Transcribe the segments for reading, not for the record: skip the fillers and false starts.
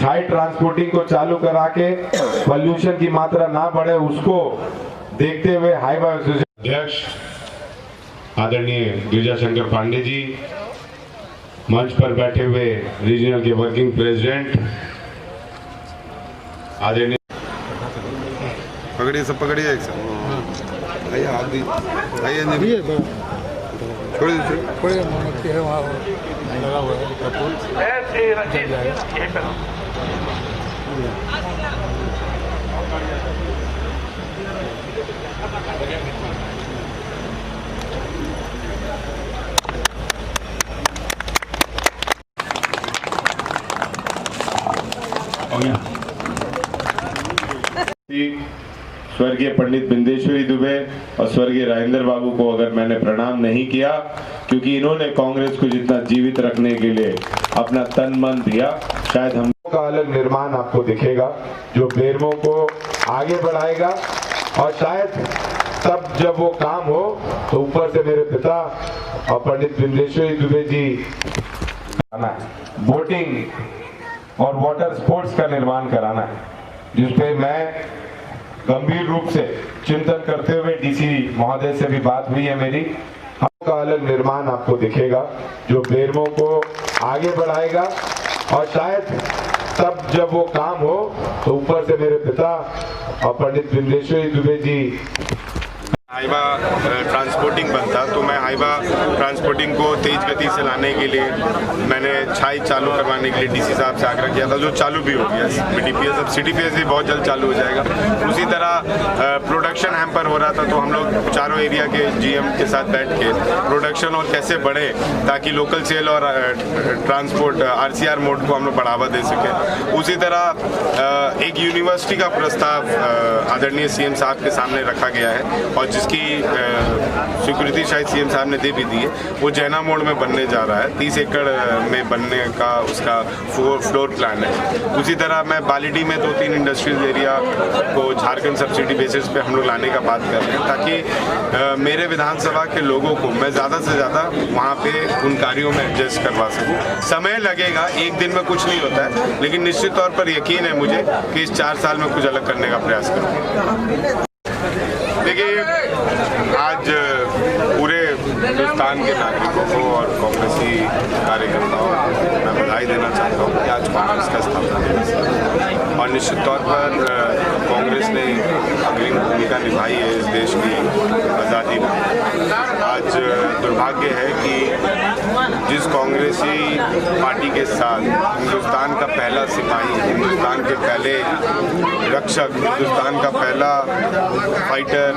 छाई ट्रांसपोर्टिंग को चालू करा के पॉल्यूशन की मात्रा ना बढ़े उसको देखते हुए हाईवे अध्यक्ष आदरणीय गिरिजा शंकर पांडे जी, मंच पर बैठे हुए रीजनल के वर्किंग प्रेसिडेंट आदरणीय, पकड़िए, सब पकड़िए एक साथ। आइए हाथ दी, आइए छोड़ दीजिए। लगा हुआ स्वर्गीय पंडित बिंदेश्वरी दुबे और स्वर्गीय राजेंद्र बाबू को अगर मैंने प्रणाम नहीं किया, क्योंकि इन्होंने कांग्रेस को जितना जीवित रखने के लिए अपना तन मन दिया, शायद हम का अलग निर्माण आपको दिखेगा जो बेरमो को आगे बढ़ाएगा। और शायद तब जब वो काम हो तो ऊपर से मेरे पिता और पंडित बिंदेश्वरी दुबे जी बोटिंग और वाटर स्पोर्ट्स का निर्माण कराना है, जिसपे मैं गंभीर रूप से चिंतन करते हुए डीसी महोदय से भी बात हुई है मेरी। का अलग निर्माण आपको दिखेगा जो बेरमो को आगे बढ़ाएगा। और शायद तब जब वो काम हो तो ऊपर से मेरे पिता और पंडित बिंदेश्वरी दुबे जी हाईवा ट्रांसपोर्टिंग बनता तो मैं हाईवा ट्रांसपोर्टिंग को तेज गति से लाने के लिए मैंने छाई चालू करवाने के लिए डीसी साहब से आग्रह किया था, जो चालू भी हो गया। बीडीपीएस, अब सीडीपीएस भी बहुत जल्द चालू हो जाएगा। उसी तरह प्रोडक्शन हैम्पर हो रहा था, तो हम लोग चारों एरिया के जीएम के साथ बैठ के प्रोडक्शन और कैसे बढ़े ताकि लोकल सेल और ट्रांसपोर्ट आरसीआर मोड को हम लोग बढ़ावा दे सकें। उसी तरह एक यूनिवर्सिटी का प्रस्ताव आदरणीय सीएम साहब के सामने रखा गया है और जिसकी स्वीकृति शायद सीएम साहब ने दे भी दी है। वो जैना मोड़ में बनने जा रहा है, 30 एकड़ में बनने का उसका फ्लोर प्लान है। उसी तरह मैं बालीडी में 2-3 इंडस्ट्रियल एरिया को झारखंड सब्सिडी बेसिस पे हम लोग लाने का बात कर रहे हैं, ताकि मेरे विधानसभा के लोगों को मैं ज़्यादा से ज़्यादा वहाँ पे उन कार्यों में एडजस्ट करवा सकूँ। समय लगेगा, एक दिन में कुछ नहीं होता है, लेकिन निश्चित तौर पर यकीन है मुझे कि इस 4 साल में कुछ अलग करने का प्रयास करूँगा। देखिए, आज पूरे हिंदुस्तान के नागरिकों को और कांग्रेसी कार्यकर्ताओं को मैं बधाई देना चाहता हूँ कि आज कांग्रेस का स्थापना दिवस है और निश्चित तौर पर कांग्रेस ने अग्रिम भूमिका निभाई है इस देश की आज़ादी में। आज दुर्भाग्य है कि जिस कांग्रेसी पार्टी के साथ हिंदुस्तान का पहला सिपाही, हिंदुस्तान के पहले रक्षक, हिंदुस्तान का पहला फाइटर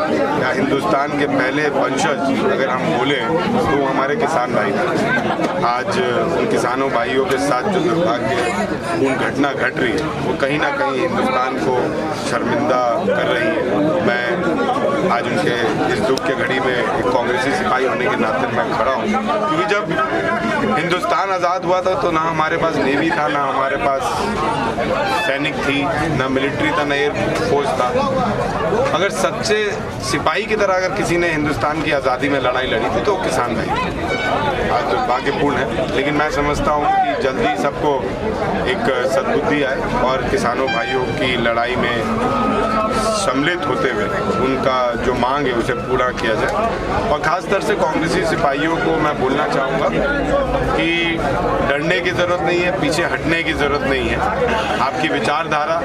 या हिंदुस्तान के पहले वंशज अगर हम बोले तो वो हमारे किसान भाई थे। आज उन किसानों भाइयों के साथ जो दुर्भाग्यपूर्ण घटना घट रही है वो कहीं ना कहीं हिंदुस्तान को शर्मिंदा कर रही है। मैं आज उनके इस दुख के घड़ी में एक कांग्रेसी सिपाही होने के नाते मैं खड़ा हूँ, क्योंकि जब हिंदुस्तान आज़ाद हुआ था तो ना हमारे पास नेवी था, ना हमारे पास सैनिक थी, ना मिलिट्री था, ना एयर फोर्स था। अगर सच्चे सिपाही की तरह अगर किसी ने हिंदुस्तान की आज़ादी में लड़ाई लड़ी थी तो किसान भाई। आज दुर्भाग्यपूर्ण है, लेकिन मैं समझता हूँ कि जल्दी सबको एक सद्बुद्धि आए और किसानों भाइयों की लड़ाई में सम्मिलित होते हुए उनका जो मांग है उसे पूरा किया जाए। और खासतौर से कांग्रेसी सिपाहियों को मैं बोलना चाहूँगा कि डरने की ज़रूरत नहीं है, पीछे हटने की ज़रूरत नहीं है। आपकी विचारधारा,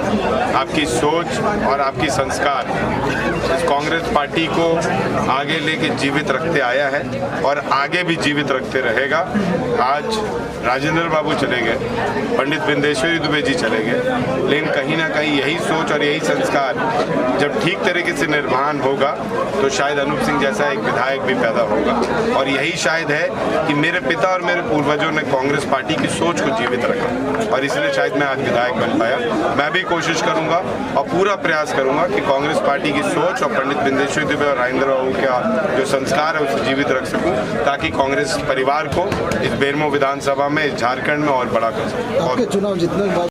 आपकी सोच और आपकी संस्कार इस कांग्रेस पार्टी को आगे लेके जीवित रखते आया है और आगे भी जीवित रखते रहेगा। आज राजेंद्र बाबू चले गए, पंडित बिंदेश्वरी दुबे जी चले गए, लेकिन कहीं ना कहीं यही सोच और यही संस्कार जब ठीक तरीके से निर्माण होगा तो शायद अनूप सिंह जैसा एक विधायक भी पैदा होगा। और यही शायद है कि मेरे पिता और मेरे पूर्वजों ने कांग्रेस पार्टी की सोच को जीवित रखा और इसलिए शायद मैं आज विधायक बन पाया। मैं भी कोशिश करूंगा और पूरा प्रयास करूंगा कि कांग्रेस पार्टी की सोच और पंडित बिंदेश्वरी दुबे और राजेंद्र बाबू का जो संस्कार है उसे जीवित रख सकूं, ताकि कांग्रेस परिवार को इस बेरमो विधानसभा में, इस झारखंड में और बड़ा कर सकूं।